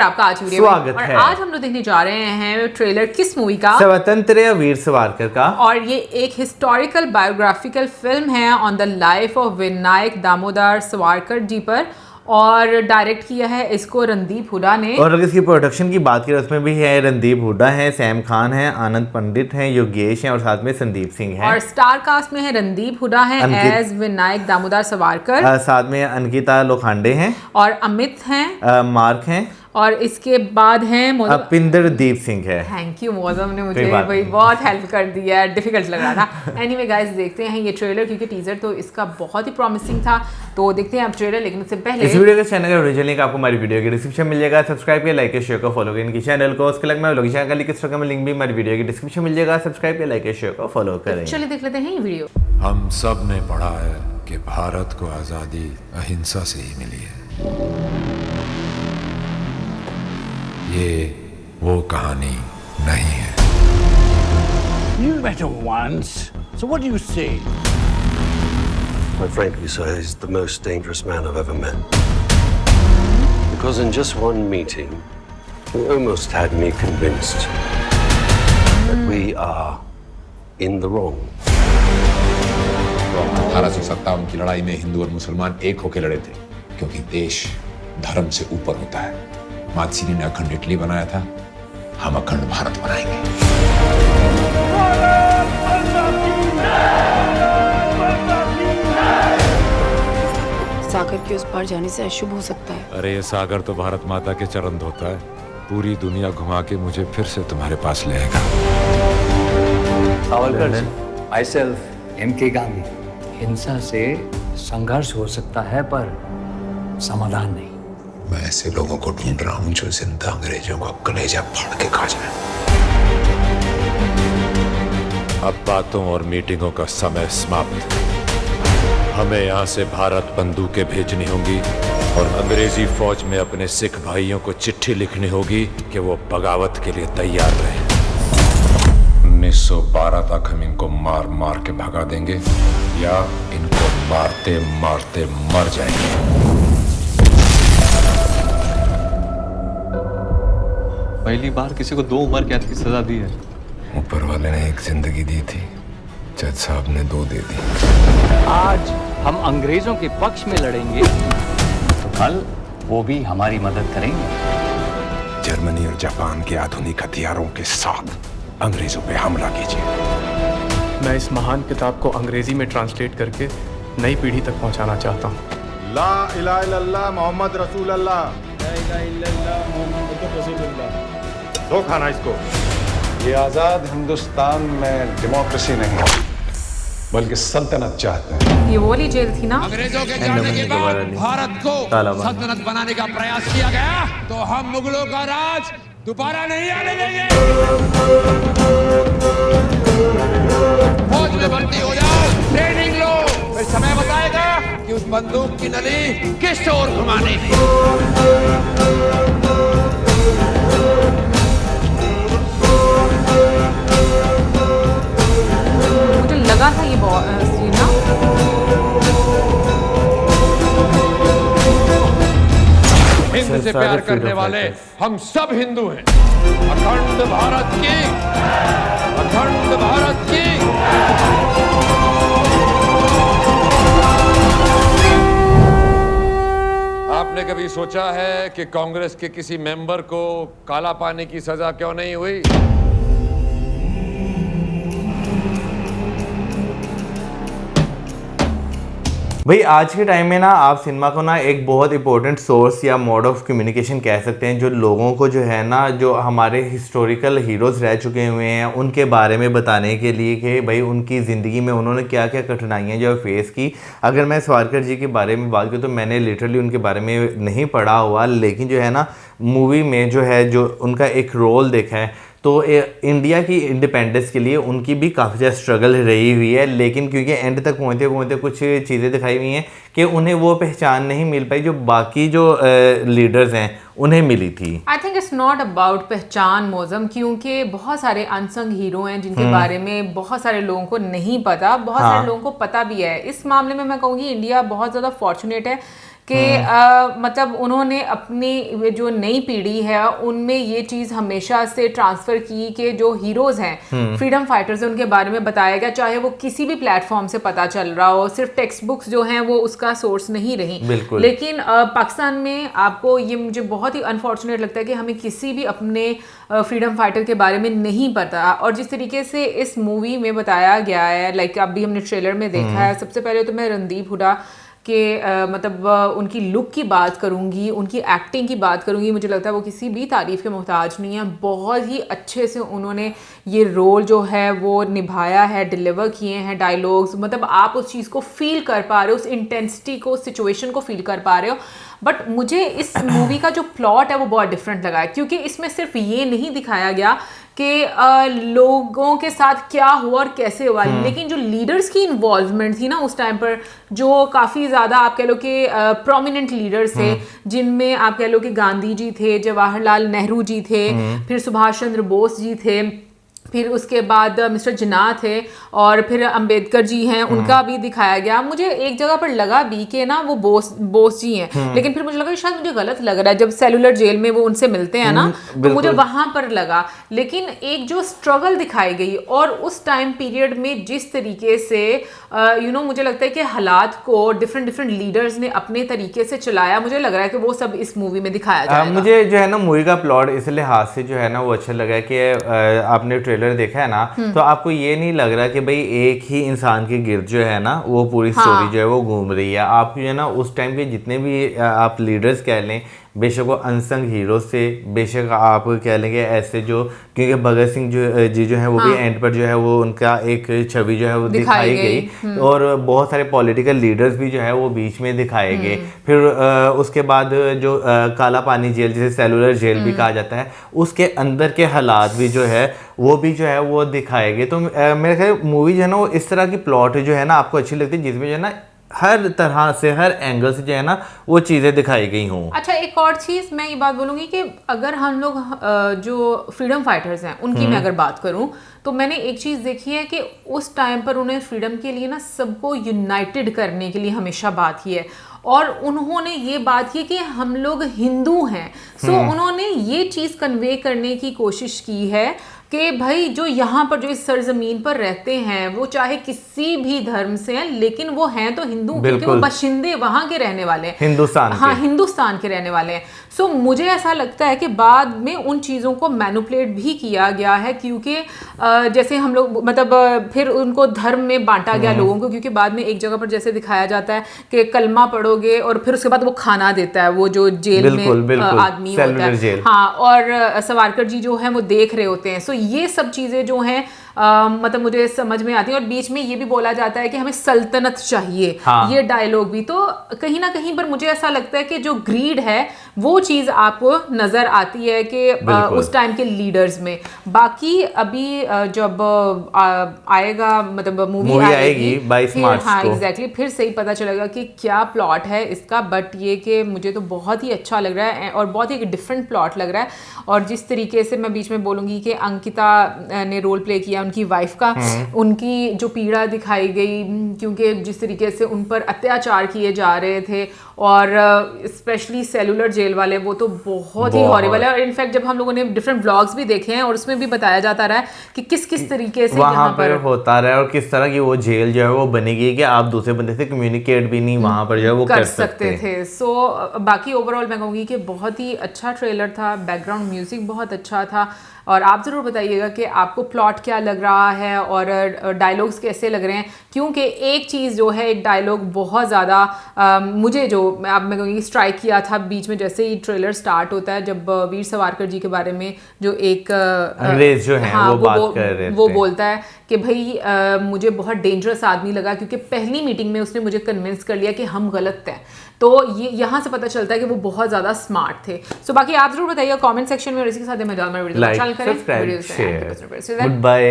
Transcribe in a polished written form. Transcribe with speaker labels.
Speaker 1: आपका आज वीडियो
Speaker 2: स्वागत
Speaker 1: और
Speaker 2: है।
Speaker 1: आज हम लोग देखने जा रहे हैं ट्रेलर किस मूवी का?
Speaker 2: स्वतंत्र वीर सावरकर का।
Speaker 1: और ये एक हिस्टोरिकल बायोग्राफिकल फिल्म है on the life of Vinayak Damodar Savarkar ji पर, और डायरेक्ट किया है इसको रणदीप हुड्डा ने।
Speaker 2: और अगर इसकी प्रोडक्शन की बात करें उसमें भी है रणदीप हुड्डा है, सैम खान है, आनंद पंडित हैं, योगेश हैं और साथ में संदीप सिंह है।
Speaker 1: और स्टार कास्ट में है रणदीप हुड्डा है एज विनायक दामोदर सावरकर,
Speaker 2: साथ में अंकिता लोखंडे हैं
Speaker 1: और अमित हैं,
Speaker 2: मार्क हैं,
Speaker 1: और इसके बाद हैं
Speaker 2: पिंदरदीप सिंह है।
Speaker 1: थैंक यू मौजम ने मुझे भाई बहुत हेल्प कर दिया है, डिफिकल्ट लग रहा था। एनीवे गाइस देखते हैं ये ट्रेलर, क्योंकि टीजर तो इसका बहुत ही प्रॉमिसिंग था। तो देखते हैं अब ट्रेलर, लेकिन उससे पहले
Speaker 2: इस वीडियो के चैनल का ओरिजिनल लिंक आपको हमारी वीडियो की डिस्क्रिप्शन मिल जाएगा। सब्सक्राइब किया, लाइक किया, शेयर को फॉलो किया इनकी चैनल को। उसके अलग मैं लोग चैनल का लिंक इंस्टाग्राम लिंक भी हमारी वीडियो की डिस्क्रिप्शन मिल जाएगा। सब्सक्राइब किया, लाइक किया, शेयर को फॉलो करें।
Speaker 1: चलिए देख लेते हैं ये वीडियो।
Speaker 3: हम सब ने पढ़ा है कि भारत को आजादी अहिंसा से ही मिली है। ये वो कहानी नहीं है।
Speaker 4: You met him once, so what do you say?
Speaker 5: Quite frankly, sir, he's the most dangerous man I've ever met. Because in just one meeting, he almost had me convinced that we are in the wrong.
Speaker 6: 1857 की लड़ाई में हिंदू और मुसलमान एक होकर लड़े थे, क्योंकि देश धर्म से ऊपर होता है। मातसीनी ने अखंड इटली बनाया था, हम अखंड भारत बनाएंगे।
Speaker 7: सागर के उस पार जाने से अशुभ हो सकता है।
Speaker 3: अरे ये सागर तो भारत माता के चरण धोता है, पूरी दुनिया घुमा के मुझे फिर से तुम्हारे पास ले आएगा।
Speaker 8: Savarkar ji, myself M.K. गांधी। हिंसा से संघर्ष हो सकता है पर समाधान नहीं।
Speaker 6: मैं ऐसे लोगों को ढूंढ रहा हूं जो जिंदा अंग्रेजों का कलेजा फाड़ के खा जाए।
Speaker 3: अब बातों और मीटिंगों का समय समाप्त। हमें यहाँ से भारत बंदूकें भेजनी होंगी और अंग्रेजी फौज में अपने सिख भाइयों को चिट्ठी लिखनी होगी कि वो बगावत के लिए तैयार रहे। 1912 तक हम इनको मार मार के भगा देंगे या इनको मारते मारते मर जाएंगे।
Speaker 9: पहली बार किसी को 2 उम्र कैद की सजा दी है।
Speaker 3: ऊपर वाले ने एक जिंदगी दी थी, जज साहब ने 2 दे दी।
Speaker 8: आज हम अंग्रेजों के पक्ष में लड़ेंगे तो कल वो भी हमारी मदद करेंगे।
Speaker 3: जर्मनी और जापान के आधुनिक हथियारों के साथ अंग्रेजों पे हमला कीजिए।
Speaker 10: मैं इस महान किताब को अंग्रेजी में ट्रांसलेट करके नई पीढ़ी तक पहुंचाना चाहता हूँ।
Speaker 11: ला इलाहा इल्लल्लाह मोहम्मद रसूल अल्लाह। दो खाना इसको।
Speaker 12: ये आजाद हिंदुस्तान में डेमोक्रेसी नहीं बल्कि सल्तनत चाहते हैं।
Speaker 1: ये वो वाली जेल थी ना?
Speaker 6: अंग्रेजों के जाने के बाद भारत को सल्तनत बनाने का प्रयास किया गया, तो हम मुगलों का राज दोबारा नहीं आने देंगे। फौज में भर्ती हो जाओ, ट्रेनिंग लो, फिर समय बताएगा कि उस बंदूक की नली किस ओर घुमाने की।
Speaker 1: मुझे लगा था ये सीन ना।
Speaker 6: हिंद से प्यार करने वाले हम सब हिंदू हैं। अखंड भारत की, अखंड भारत की। आपने कभी सोचा है कि कांग्रेस के किसी मेंबर को काला पानी की सजा क्यों नहीं हुई?
Speaker 2: भाई आज के टाइम में ना आप सिनेमा को ना एक बहुत इंपॉर्टेंट सोर्स या मोड ऑफ कम्युनिकेशन कह सकते हैं, जो लोगों को जो है ना, जो हमारे हिस्टोरिकल हीरोज़ रह चुके हुए हैं उनके बारे में बताने के लिए कि भाई उनकी ज़िंदगी में उन्होंने क्या क्या कठिनाइयाँ जो फेस की। अगर मैं सावरकर जी के बारे में बात करूँ तो मैंने लिटरली उनके बारे में नहीं पढ़ा हुआ, लेकिन जो है ना मूवी में जो है जो उनका एक रोल देखा है, तो इंडिया की इंडिपेंडेंस के लिए उनकी भी काफ़ी ज़्यादा स्ट्रगल रही हुई है। लेकिन क्योंकि एंड तक पहुँचते पहुँचते कुछ चीज़ें दिखाई हुई हैं कि उन्हें वो पहचान नहीं मिल पाई जो बाकी जो लीडर्स हैं उन्हें मिली थी।
Speaker 1: I think it's not about पहचान मौजम, क्योंकि बहुत सारे अनसंग हीरो हैं जिनके बारे में बहुत सारे लोगों को नहीं पता, बहुत सारे लोगों को पता भी है। इस मामले में मैं कहूँगी इंडिया बहुत ज़्यादा फॉर्चुनेट है कि मतलब उन्होंने अपनी जो नई पीढ़ी है उनमें ये चीज़ हमेशा से ट्रांसफ़र की कि जो हीरोज़ हैं, फ्रीडम फाइटर्स हैं, उनके बारे में बताया गया, चाहे वो किसी भी प्लेटफॉर्म से पता चल रहा हो, सिर्फ टेक्स्ट बुक्स जो हैं वो उसका सोर्स नहीं रही। लेकिन पाकिस्तान में आपको ये मुझे बहुत ही अनफॉर्चुनेट लगता है कि हमें किसी भी अपने फ्रीडम फाइटर के बारे में नहीं पता। और जिस तरीके से इस मूवी में बताया गया है, लाइक अभी हमने ट्रेलर में देखा है, सबसे पहले तो मैं रणदीप हुडा कि मतलब उनकी लुक की बात करूँगी, उनकी एक्टिंग की बात करूँगी, मुझे लगता है वो किसी भी तारीफ़ के मोहताज नहीं है। बहुत ही अच्छे से उन्होंने ये रोल जो है वो निभाया है, डिलीवर किए हैं डायलॉग्स, मतलब आप उस चीज़ को फील कर पा रहे हो, उस इंटेंसिटी को, सिचुएशन को फील कर पा रहे हो। बट मुझे इस मूवी का जो प्लॉट है वो बहुत डिफरेंट लगा है, क्योंकि इसमें सिर्फ ये नहीं दिखाया गया कि लोगों के साथ क्या हुआ और कैसे हुआ, लेकिन जो लीडर्स की इन्वॉल्वमेंट थी ना उस टाइम पर, जो काफ़ी ज़्यादा आप कह लो कि प्रोमिनेंट लीडर्स थे, जिनमें आप कह लो कि गांधी जी थे, जवाहरलाल नेहरू जी थे, फिर सुभाष चंद्र बोस जी थे, फिर उसके बाद मिस्टर जिन्ना थे, और फिर अंबेडकर जी हैं, उनका भी दिखाया गया। मुझे एक जगह पर लगा भी कि ना वो बोस जी हैं, लेकिन फिर मुझे लगा शायद मुझे गलत लग रहा है, जब सेलुलर जेल में वो उनसे मिलते हैं ना, तो मुझे वहां पर लगा। लेकिन एक जो स्ट्रगल दिखाई गई और उस टाइम पीरियड में जिस तरीके से मुझे लगता है कि हालात को डिफरेंट लीडर्स ने अपने तरीके से चलाया, मुझे लग रहा है कि वो सब इस मूवी में दिखाया जाएगा।
Speaker 2: मुझे जो है ना मूवी का प्लॉट इस लिहाज से जो है ना वो अच्छा लगा कि आपने ट्रेलर देखा है ना, तो आपको ये नहीं लग रहा कि भाई एक ही इंसान के गिर्द जो है ना वो पूरी स्टोरी जो है वो घूम रही है। आप जो है ना उस टाइम के जितने भी आप लीडर्स कह लें, बेशक वो अनसंग हीरो से, बेशक आप कह लेंगे ऐसे जो, क्योंकि भगत सिंह जी जो है वो भी एंड पर जो है वो उनका एक छवि जो है वो दिखाई गई, और बहुत सारे पॉलिटिकल लीडर्स भी जो है वो बीच में दिखाए गए। फिर उसके बाद जो काला पानी जेल, जिसे सेलुलर जेल भी कहा जाता है, उसके अंदर के हालात भी जो है वो भी जो है वो दिखाए गए। तो मेरे ख्याल मूवी जो है ना वो इस तरह की प्लॉट जो है ना आपको अच्छी लगती है, जिसमें जो है ना हर तरह से, हर एंगल से जो है ना वो चीज़ें दिखाई गई हों।
Speaker 1: अच्छा, एक और चीज़ मैं ये बात बोलूँगी कि अगर हम लोग जो फ्रीडम फाइटर्स हैं उनकी मैं अगर बात करूँ, तो मैंने एक चीज़ देखी है कि उस टाइम पर उन्हें फ्रीडम के लिए ना सबको यूनाइटेड करने के लिए हमेशा बात की है, और उन्होंने ये बात की कि हम लोग हिंदू हैं। सो उन्होंने ये चीज़ कन्वे करने की कोशिश की है कि भाई जो यहाँ पर जो इस सरजमीन पर रहते हैं वो चाहे किसी भी धर्म से हैं, लेकिन वो हैं तो हिंदू, क्योंकि वो बशिंदे वहाँ के रहने वाले हैं, हिंदुस्तान के रहने वाले हैं। सो मुझे ऐसा लगता है कि बाद में उन चीज़ों को मैनिपुलेट भी किया गया है, क्योंकि जैसे हम लोग मतलब फिर उनको धर्म में बांटा गया लोगों को, क्योंकि बाद में एक जगह पर जैसे दिखाया जाता है कि कलमा पढ़ोगे और फिर उसके बाद वो खाना देता है, वो जो जेल में आदमी होता है, हाँ, और सावरकर जी जो है वो देख रहे होते हैं। सो ये सब चीज़ें जो हैं मतलब मुझे समझ में आती है। और बीच में ये भी बोला जाता है कि हमें सल्तनत चाहिए, ये डायलॉग भी, तो कहीं ना कहीं पर मुझे ऐसा लगता है कि जो ग्रीड है वो चीज़ आपको नज़र आती है कि उस टाइम के लीडर्स में। बाकी अभी जब आएगा, मतलब मूवी आएगी
Speaker 2: 22 मार्च
Speaker 1: हाँ
Speaker 2: को,
Speaker 1: एग्जैक्टली, फिर सही पता चलेगा कि क्या प्लॉट है इसका। बट ये कि मुझे तो बहुत ही अच्छा लग रहा है और बहुत ही एक डिफरेंट प्लॉट लग रहा है। और जिस तरीके से मैं बीच में बोलूँगी कि अंकिता ने रोल प्ले किया उनकी वाइफ का, उनकी जो पीड़ा दिखाई गई, क्योंकि जिस तरीके से उन पर अत्याचार किए जा रहे थे, और स्पेशली सेलुलर जेल वाले, वो तो बहुत ही हॉरिबल है। और इनफैक्ट जब हम लोगों ने डिफरेंट व्लॉग्स भी देखे हैं और उसमें भी बताया जाता रहा है कि किस किस तरीके से
Speaker 2: वहाँ पर होता रहा है, और किस तरह की वो जेल जो है वो बनेगी कि आप दूसरे बंदे से कम्युनिकेट भी नहीं वहाँ पर जो है वो कर सकते
Speaker 1: थे। सो बाकी ओवरऑल मैं कहूँगी कि बहुत ही अच्छा ट्रेलर था, बैकग्राउंड म्यूजिक बहुत अच्छा था। और आप ज़रूर बताइएगा कि आपको प्लॉट क्या लग रहा है और डायलॉग्स कैसे लग रहे हैं, क्योंकि एक चीज़ जो है, एक डायलॉग बहुत ज़्यादा मुझे जो मैं कहूँगी स्ट्राइक किया था बीच में, जैसे ही ट्रेलर स्टार्ट होता है, जब वीर सावरकर जी के बारे में जो एक
Speaker 2: अंग्रेज जो है वो बात कर रहे थे,
Speaker 1: वो बोलता है कि भाई मुझे बहुत डेंजरस आदमी लगा, क्योंकि पहली मीटिंग में उसने मुझे कन्विंस कर लिया कि हम गलत हैं। तो ये यहाँ से पता चलता है कि वो बहुत ज़्यादा स्मार्ट थे। सो बाकी आप जरूर बताइएगा कमेंट सेक्शन में, और इसी के साथ मैं वीडियो चैनल करें,
Speaker 2: सब्सक्राइब, शेयर, गुड बाय।